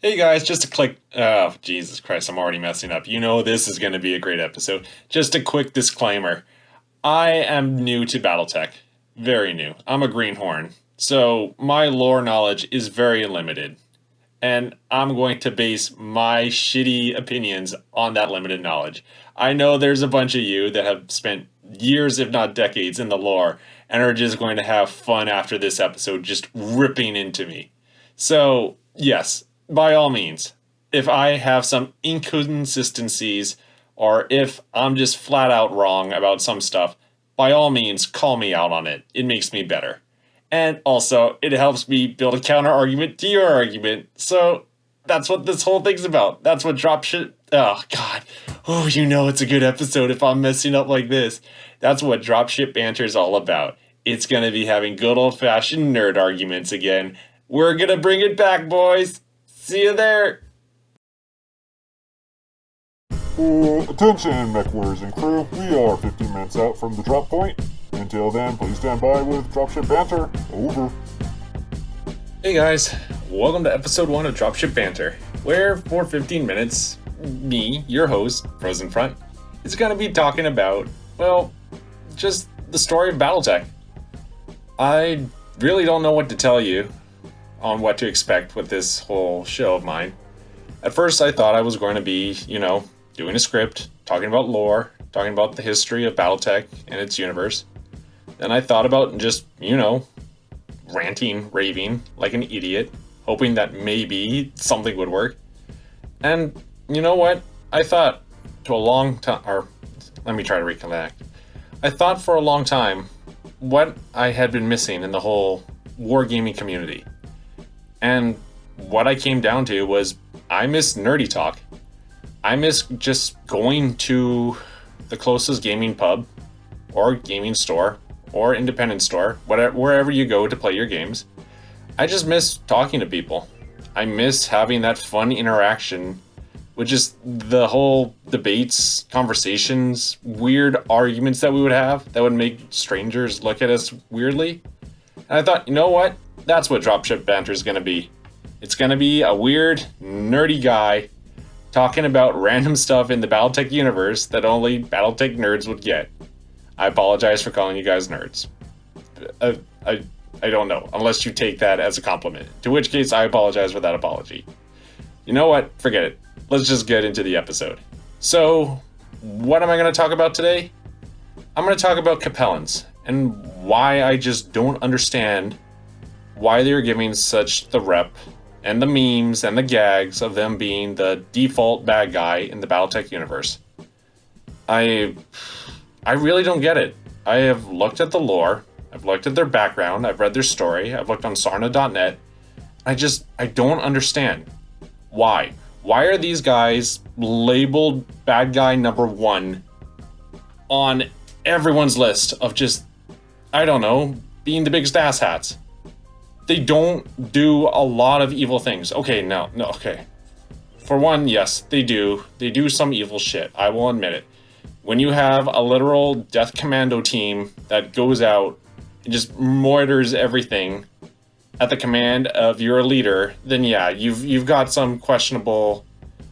Hey guys, just a quick. Oh, Jesus Christ, I'm already messing up. You know this is going to be a great episode. Just a quick disclaimer. I am new to Battletech. Very new. I'm a greenhorn. So my lore knowledge is very limited. And I'm going to base my shitty opinions on that limited knowledge. I know there's a bunch of you that have spent years, if not decades, in the lore and are just going to have fun after this episode, just ripping into me. So, yes, by all means, if I have some inconsistencies or if I'm just flat out wrong about some stuff, by all means, call me out on it. It makes me better. And also, it helps me build a counter argument to your argument. So that's what this whole thing's about. That's what Dropship. Oh, God. Oh, you know it's a good episode if I'm messing up like this. That's what Dropship Banter is all about. It's going to be having good old fashioned nerd arguments again. We're going to bring it back, boys. See you there. Attention, mech warriors and crew. We are 15 minutes out from the drop point. Until then, please stand by with Dropship Banter. Over. Hey guys, welcome to episode 1 of Dropship Banter, where for 15 minutes, me, your host, Frozen Front, is going to be talking about, well, just the story of Battletech. I really don't know what to tell you on what to expect with this whole show of mine. At first, I thought I was going to be, doing a script, talking about lore, talking about the history of Battletech and its universe. Then I thought about just, ranting, raving like an idiot, hoping that maybe something would work. And you know what? I thought to a long time, or let me try to recollect. I thought for a long time what I had been missing in the whole wargaming community. And what I came down to was I miss nerdy talk. I miss just going to the closest gaming pub or gaming store or independent store, wherever you go to play your games. I just miss talking to people. I miss having that fun interaction with just the whole debates, conversations, weird arguments that we would have that would make strangers look at us weirdly. And I thought, you know what? That's what Dropship Banter is going to be. It's going to be a weird, nerdy guy talking about random stuff in the Battletech universe that only Battletech nerds would get. I apologize for calling you guys nerds. I don't know, unless you take that as a compliment. To which case, I apologize for that apology. You know what? Forget it. Let's just get into the episode. So, what am I going to talk about today? I'm going to talk about Capellans and why I just don't understand why they're giving such the rep and the memes and the gags of them being the default bad guy in the Battletech universe. I really don't get it. I have looked at the lore, I've looked at their background, I've read their story, I've looked on Sarna.net. I don't understand. Why? Why are these guys labeled bad guy number 1 on everyone's list of just, I don't know, being the biggest asshats? They don't do a lot of evil things. Okay. For one, yes, they do. They do some evil shit. I will admit it. When you have a literal death commando team that goes out and just murders everything at the command of your leader, then yeah, you've got some questionable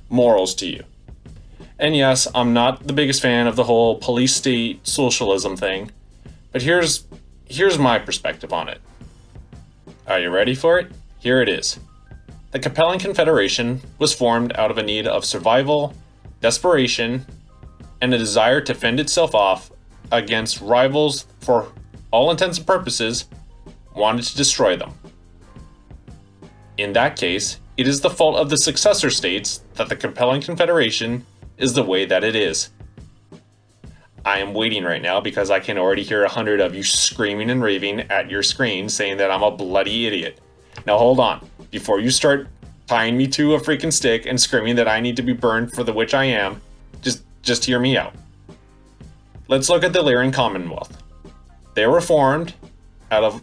morals to you. And yes, I'm not the biggest fan of the whole police state socialism thing, but here's my perspective on it. Are you ready for it? Here it is. The Capellan Confederation was formed out of a need of survival, desperation, and a desire to fend itself off against rivals for all intents and purposes wanted to destroy them. In that case, it is the fault of the successor states that the Capellan Confederation is the way that it is. I am waiting right now because I can already hear 100 of you screaming and raving at your screen saying that I'm a bloody idiot. Now hold on, before you start tying me to a freaking stick and screaming that I need to be burned for the which I am, just hear me out. Let's look at the Lyrian Commonwealth. They were formed out of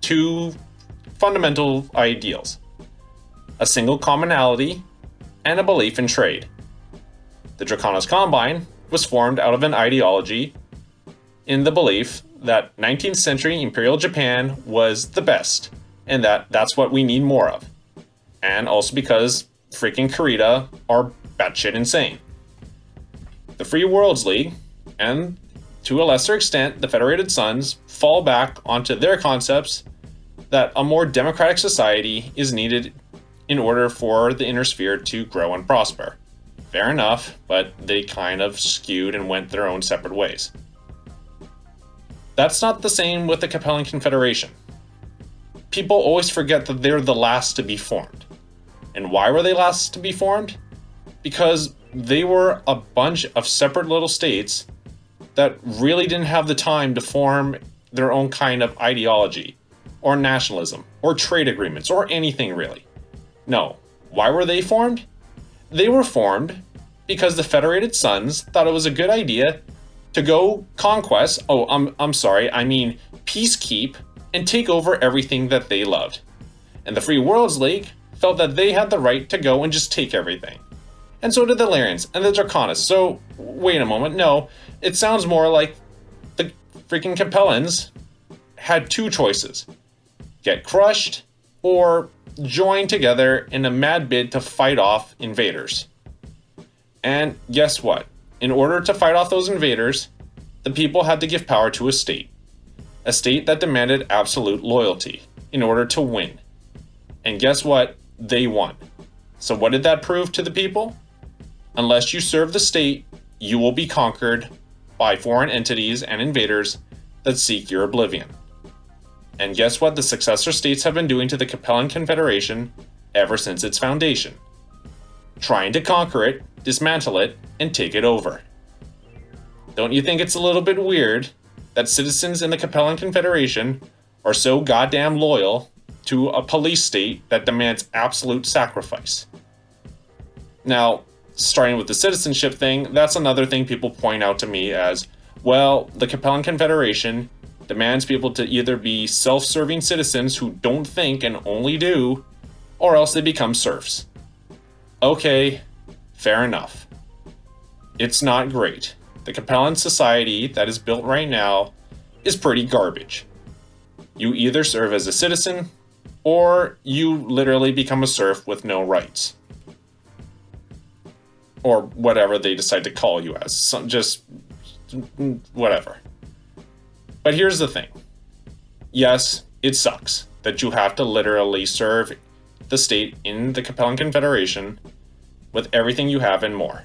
2 fundamental ideals: a single commonality and a belief in trade. The Draconis Combine was formed out of an ideology in the belief that 19th century Imperial Japan was the best, and that's what we need more of. And also because freaking Kurita are batshit insane. The Free Worlds League, and to a lesser extent the Federated Suns, fall back onto their concepts that a more democratic society is needed in order for the inner sphere to grow and prosper. Fair enough, but they kind of skewed and went their own separate ways. That's not the same with the Capellan Confederation. People always forget that they're the last to be formed. And why were they last to be formed? Because they were a bunch of separate little states that really didn't have the time to form their own kind of ideology, or nationalism, or trade agreements, or anything really. No. Why were they formed? They were formed because the Federated Suns thought it was a good idea to go conquest, I mean peacekeep, and take over everything that they loved. And the Free Worlds League felt that they had the right to go and just take everything. And so did the Larians and the Draconists. So, wait a moment, no, it sounds more like the freaking Capellans had two choices. Get crushed, or join together in a mad bid to fight off invaders. And guess what? In order to fight off those invaders, the people had to give power to a state that demanded absolute loyalty in order to win. And guess what? They won. So what did that prove to the people? Unless you serve the state, you will be conquered by foreign entities and invaders that seek your oblivion. And guess what the successor states have been doing to the Capellan Confederation ever since its foundation? Trying to conquer it, dismantle it, and take it over. Don't you think it's a little bit weird that citizens in the Capellan Confederation are so goddamn loyal to a police state that demands absolute sacrifice? Now, starting with the citizenship thing, that's another thing people point out to me as, well, the Capellan Confederation demands people to either be self-serving citizens who don't think and only do, or else they become serfs. Okay, fair enough. It's not great. The Capellan society that is built right now is pretty garbage. You either serve as a citizen, or you literally become a serf with no rights. Or whatever they decide to call you as. Just whatever. But here's the thing. Yes, it sucks that you have to literally serve the state in the Capellan Confederation with everything you have and more.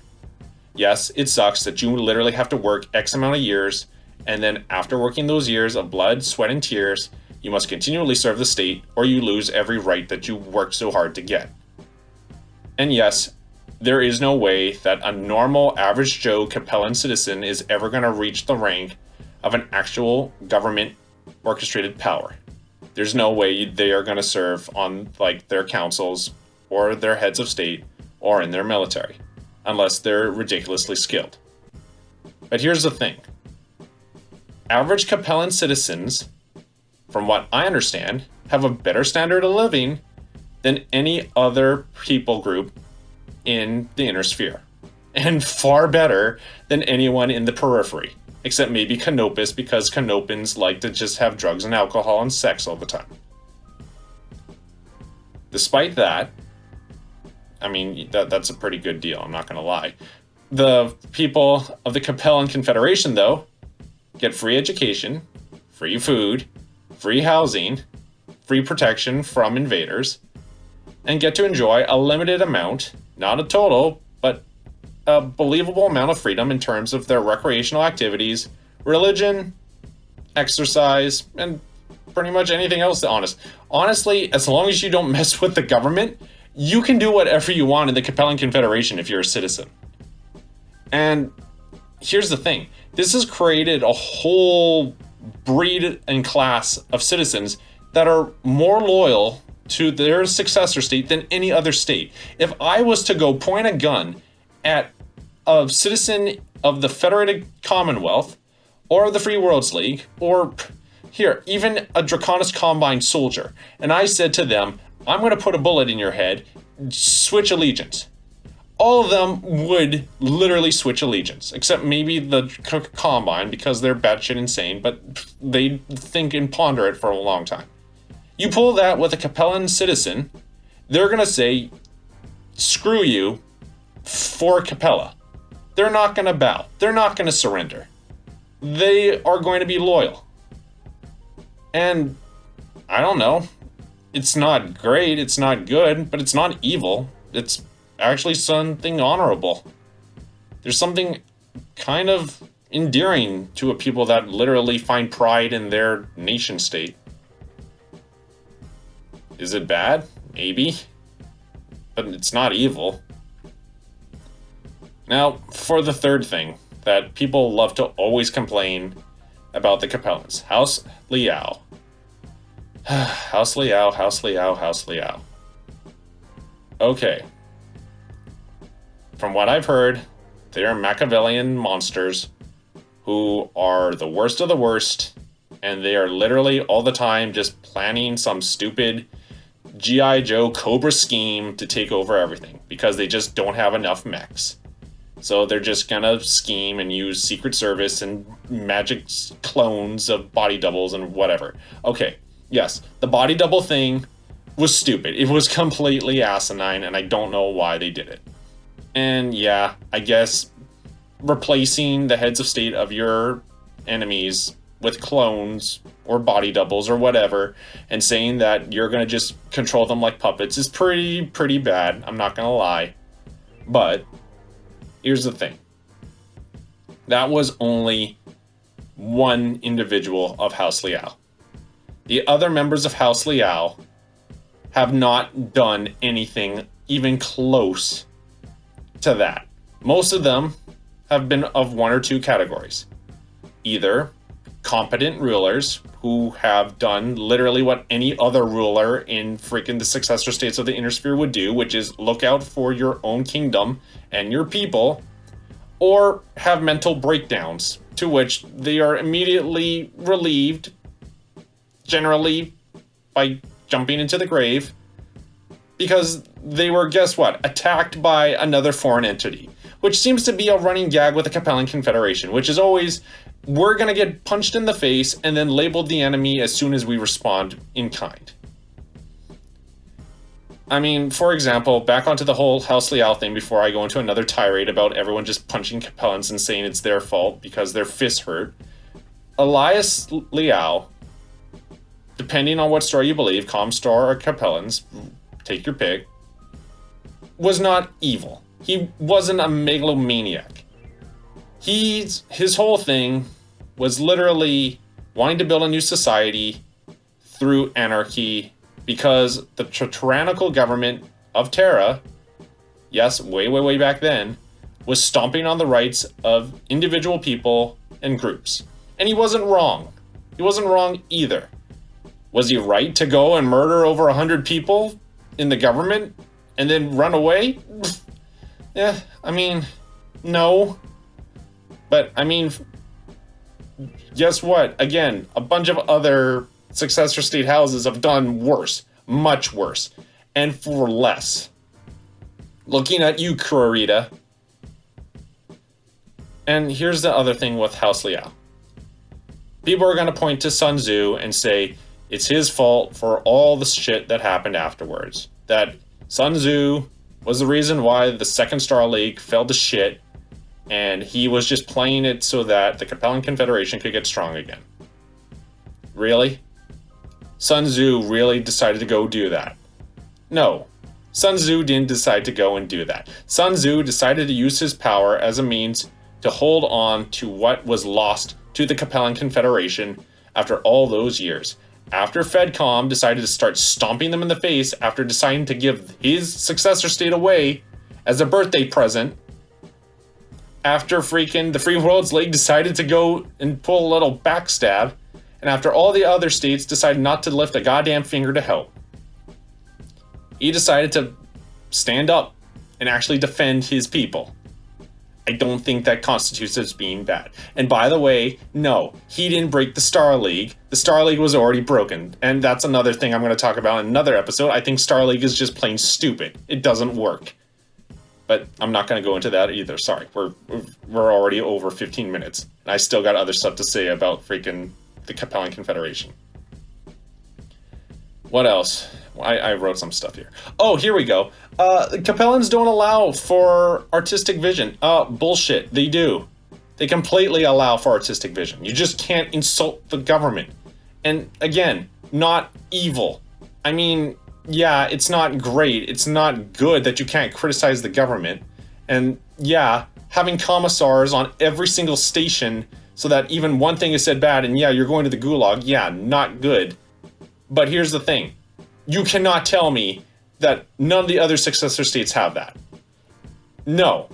Yes, it sucks that you literally have to work X amount of years, and then after working those years of blood, sweat, and tears, you must continually serve the state, or you lose every right that you worked so hard to get. And yes, there is no way that a normal, average Joe Capellan citizen is ever going to reach the rank of an actual government orchestrated power. There's no way they are going to serve on like their councils or their heads of state or in their military, unless they're ridiculously skilled. But here's the thing. Average Capellan citizens, from what I understand, have a better standard of living than any other people group in the inner sphere, and far better than anyone in the periphery, except maybe Canopus, because Canopans like to just have drugs and alcohol and sex all the time. Despite that, I mean, that's a pretty good deal, I'm not going to lie. The people of the Capellan Confederation, though, get free education, free food, free housing, free protection from invaders, and get to enjoy a limited amount, not a total, but a believable amount of freedom in terms of their recreational activities, religion, exercise, and pretty much anything else, honestly, as long as you don't mess with the government, you can do whatever you want in the Capellan Confederation if you're a citizen. And here's the thing. This has created a whole breed and class of citizens that are more loyal to their successor state than any other state. If I was to go point a gun at a citizen of the Federated Commonwealth, or the Free Worlds League, or here, even a Draconis Combine soldier, and I said to them, I'm going to put a bullet in your head, switch allegiance. All of them would literally switch allegiance, except maybe the Combine, because they're batshit insane, but they think and ponder it for a long time. You pull that with a Capellan citizen, they're going to say, screw you for Capella. They're not going to bow. They're not going to surrender. They are going to be loyal. And I don't know. It's not great. It's not good, but it's not evil. It's actually something honorable. There's something kind of endearing to a people that literally find pride in their nation state. Is it bad? Maybe. But it's not evil. Now, for the third thing that people love to always complain about the Capellans. House Liao. House Liao, House Liao, House Liao. Okay. From what I've heard, they are Machiavellian monsters who are the worst of the worst, and they are literally all the time just planning some stupid G.I. Joe Cobra scheme to take over everything because they just don't have enough mechs. So they're just gonna scheme and use Secret Service and magic clones of body doubles and whatever. Okay, yes, the body double thing was stupid. It was completely asinine, and I don't know why they did it. And yeah, I guess replacing the heads of state of your enemies with clones or body doubles or whatever, and saying that you're gonna just control them like puppets is pretty bad. I'm not gonna lie. But here's the thing. That was only one individual of House Liao. The other members of House Liao have not done anything even close to that. Most of them have been of one or two categories. Either competent rulers who have done literally what any other ruler in freaking the successor states of the Inner Sphere would do, which is look out for your own kingdom and your people, or have mental breakdowns, to which they are immediately relieved, generally by jumping into the grave, because they were, guess what, attacked by another foreign entity, which seems to be a running gag with the Capellan Confederation, which is always, we're going to get punched in the face and then labeled the enemy as soon as we respond in kind. I mean, for example, back onto the whole House Liao thing before I go into another tirade about everyone just punching Capellans and saying it's their fault because their fists hurt. Elias Liao, depending on what story you believe, Comstar or Capellans, take your pick, was not evil. He wasn't a megalomaniac. His whole thing was literally wanting to build a new society through anarchy because the tyrannical government of Terra, yes, way back then, was stomping on the rights of individual people and groups. And he wasn't wrong. He wasn't wrong either. Was he right to go and murder over 100 people in the government and then run away? Yeah, I mean, no. But, I mean, guess what? Again, a bunch of other successor state houses have done worse. Much worse. And for less. Looking at you, Kurarita. And here's the other thing with House Liao. People are going to point to Suntzu and say it's his fault for all the shit that happened afterwards. That Suntzu was the reason why the Second Star League fell to shit, and he was just playing it so that the Capellan Confederation could get strong again. Really? Suntzu really decided to go do that? No. Suntzu didn't decide to go and do that. Suntzu decided to use his power as a means to hold on to what was lost to the Capellan Confederation after all those years. After FedCom decided to start stomping them in the face after deciding to give his successor state away as a birthday present, after freaking the Free Worlds League decided to go and pull a little backstab, and after all the other states decided not to lift a goddamn finger to help, he decided to stand up and actually defend his people. I don't think that constitutes as being bad. And by the way, no, he didn't break the Star League. The Star League was already broken. And that's another thing I'm going to talk about in another episode. I think Star League is just plain stupid. It doesn't work. But I'm not going to go into that either. Sorry, we're already over 15 minutes. And I still got other stuff to say about freaking the Capellan Confederation. What else? I wrote some stuff here. Oh, here we go. The Capellans don't allow for artistic vision. Bullshit. They do. They completely allow for artistic vision. You just can't insult the government. And again, not evil. I mean, yeah, it's not great. It's not good that you can't criticize the government. And yeah, having commissars on every single station so that even one thing is said bad and yeah, you're going to the gulag. Yeah, not good. But here's the thing. You cannot tell me that none of the other successor states have that. No.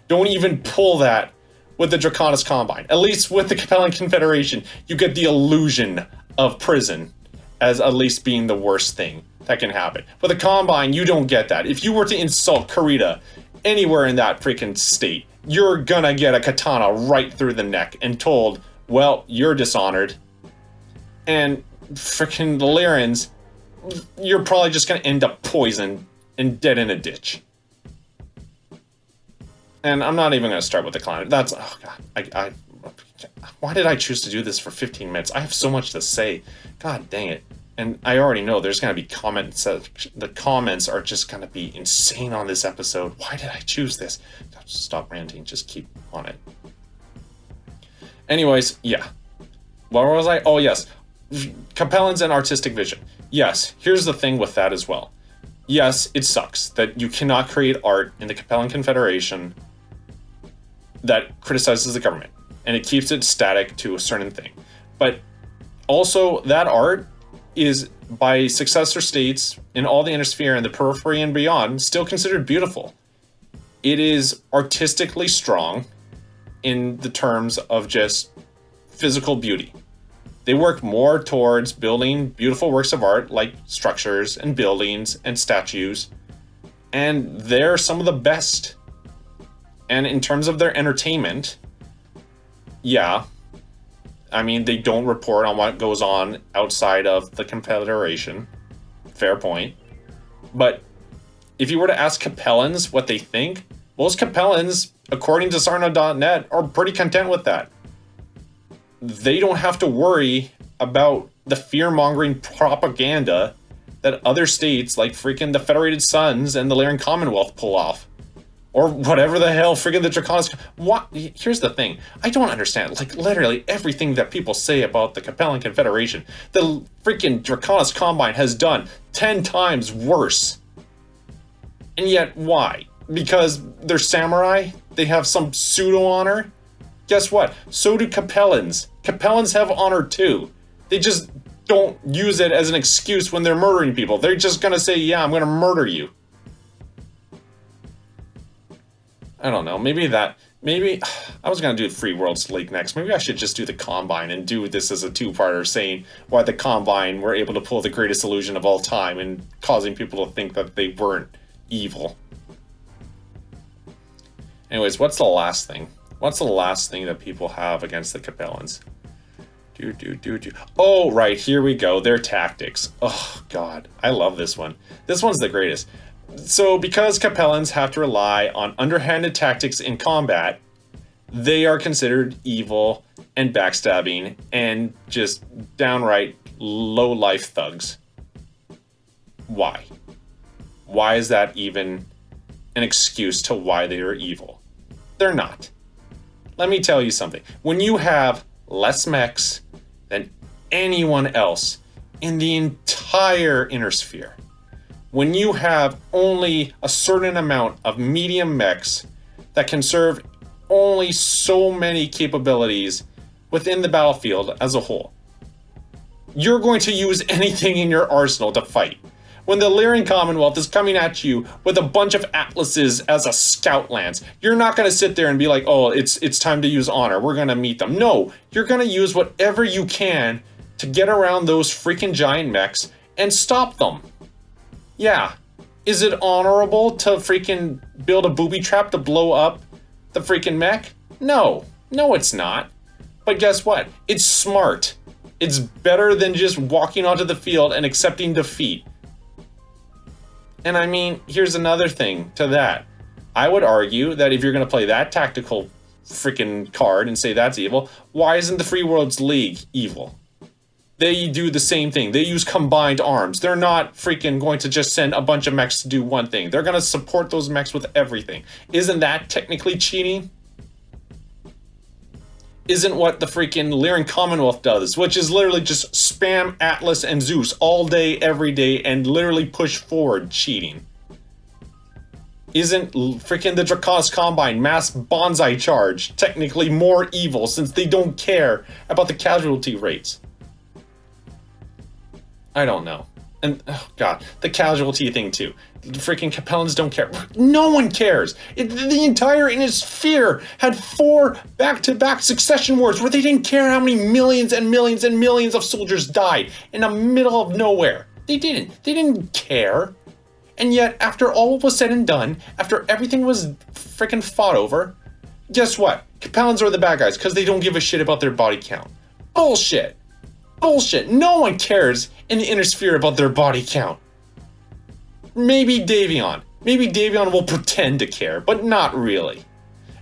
Don't even pull that with the Draconis Combine. At least with the Capellan Confederation, you get the illusion of prison as at least being the worst thing that can happen. With the Combine, you don't get that. If you were to insult Kurita anywhere in that freaking state, you're gonna get a katana right through the neck and told, well, you're dishonored. And freaking the Lyrans, you're probably just gonna end up poisoned and dead in a ditch. And I'm not even gonna start with the climate. That's, oh god, why did I choose to do this for 15 minutes? I have so much to say. God dang it. And I already know there's gonna be comments, the comments are just gonna be insane on this episode. Why did I choose this? Stop ranting, just keep on it. Anyways, yeah. Where was I? Oh yes. Capellans and artistic vision. Yes, here's the thing with that as well. Yes, it sucks that you cannot create art in the Capellan Confederation that criticizes the government, and it keeps it static to a certain thing. But also, that art is, by successor states in all the Innersphere and the periphery and beyond, still considered beautiful. It is artistically strong in the terms of just physical beauty. They work more towards building beautiful works of art like structures and buildings and statues, and they're some of the best. And in terms of their entertainment, yeah, I mean, they don't report on what goes on outside of the Confederation. Fair point. But if you were to ask Capellans what they think, most Capellans, according to Sarna.net, are pretty content with that. They don't have to worry about the fear-mongering propaganda that other states like freaking the Federated Sons and the Lyran Commonwealth pull off. Or whatever the hell freaking the Draconis... What? Here's the thing. I don't understand. Like, literally everything that people say about the Capellan Confederation, the freaking Draconis Combine has done 10 times worse. And yet, why? Because they're samurai? They have some pseudo-honor? Guess what? So do Capellans. Capellans have honor too. They just don't use it as an excuse when they're murdering people. They're just gonna say, yeah, I'm gonna murder you. I don't know, maybe I was gonna do Free Worlds League next. Maybe I should just do the Combine and do this as a two-parter saying why the Combine were able to pull the greatest illusion of all time and causing people to think that they weren't evil. Anyways, what's the last thing? What's the last thing that people have against the Capellans? Oh, right, here we go. Their tactics. Oh, God. I love this one. This one's the greatest. So, because Capellans have to rely on underhanded tactics in combat, they are considered evil and backstabbing and just downright low-life thugs. Why? Why is that even an excuse to why they are evil? They're not. Let me tell you something. When you have less mechs than anyone else in the entire Innersphere, when you have only a certain amount of medium mechs that can serve only so many capabilities within the battlefield as a whole, you're going to use anything in your arsenal to fight. When the Lyran Commonwealth is coming at you with a bunch of Atlases as a scout lance, you're not going to sit there and be like, oh, it's time to use honor, we're going to meet them. No, you're going to use whatever you can to get around those freaking giant mechs and stop them. Yeah, is it honorable to freaking build a booby trap to blow up the freaking mech? No, it's not. But guess what? It's smart. It's better than just walking onto the field and accepting defeat. And I mean, here's another thing to that. I would argue that if you're going to play that tactical freaking card and say that's evil, why isn't the Free Worlds League evil? They do the same thing. They use combined arms. They're not freaking going to just send a bunch of mechs to do one thing. They're going to support those mechs with everything. Isn't that technically cheating? Isn't what the freaking Lyran Commonwealth does, which is literally just spam Atlas and Zeus all day, every day, and literally push forward cheating? Isn't freaking the Draconis Combine mass bonsai charge technically more evil since they don't care about the casualty rates? I don't know. And, oh god, the casualty thing too. The freaking Capellans don't care. No one cares! The entire Innisphere had 4 back-to-back succession wars where they didn't care how many millions and millions and millions of soldiers died in the middle of nowhere. They didn't. They didn't care. And yet, after all was said and done, after everything was freaking fought over, guess what? Capellans are the bad guys because they don't give a shit about their body count. Bullshit! Bullshit! No one cares in the Innisphere about their body count. Maybe Davion. Maybe Davion will pretend to care, but not really.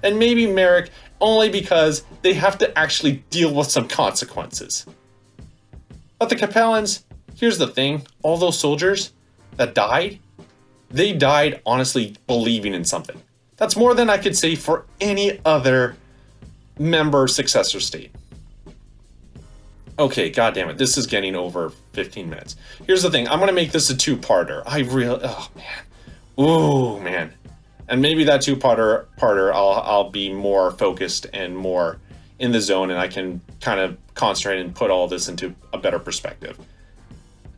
And maybe Merrick only because they have to actually deal with some consequences. But the Capellans, here's the thing, all those soldiers that died, they died honestly believing in something. That's more than I could say for any other member successor state. Okay, goddammit, this is getting over 15 minutes. Here's the thing, I'm gonna make this a 2-parter. Oh man. Ooh, man. And maybe that 2-parter, I'll be more focused and more in the zone, and I can kind of concentrate and put all this into a better perspective.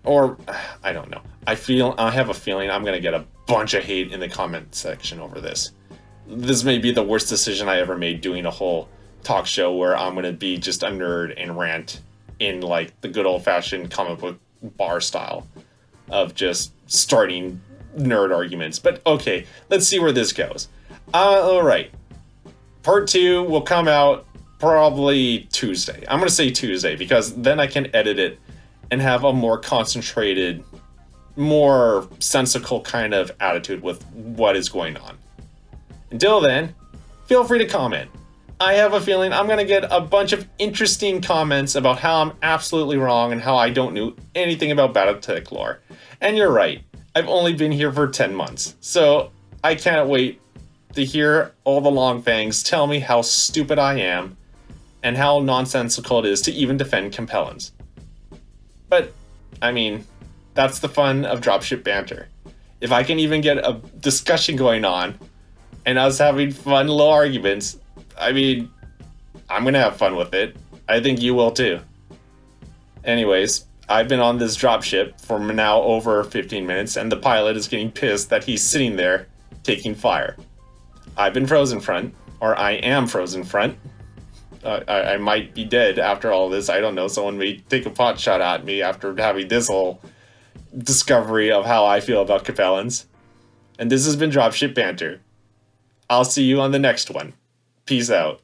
Or, I don't know. I have a feeling I'm gonna get a bunch of hate in the comment section over this. This may be the worst decision I ever made, doing a whole talk show where I'm gonna be just a nerd and rant in like the good old-fashioned comic book bar style of just starting nerd arguments. But okay, let's see where this goes. Alright. Part 2 will come out probably Tuesday. I'm gonna say Tuesday because then I can edit it and have a more concentrated, more sensical kind of attitude with what is going on. Until then, feel free to comment. I have a feeling I'm gonna get a bunch of interesting comments about how I'm absolutely wrong and how I don't know anything about Battletech lore. And you're right, I've only been here for 10 months, so I can't wait to hear all the long fangs tell me how stupid I am and how nonsensical it is to even defend Capellans. But, I mean, that's the fun of Dropship Banter. If I can even get a discussion going on and us having fun little arguments, I mean, I'm gonna have fun with it. I think you will too. Anyways, I've been on this dropship for now over 15 minutes, and the pilot is getting pissed that he's sitting there taking fire. I've been Frozen Front, or I am Frozen Front. I might be dead after all this. I don't know. Someone may take a pot shot at me after having this whole discovery of how I feel about Capellans. And this has been Dropship Banter. I'll see you on the next one. Peace out.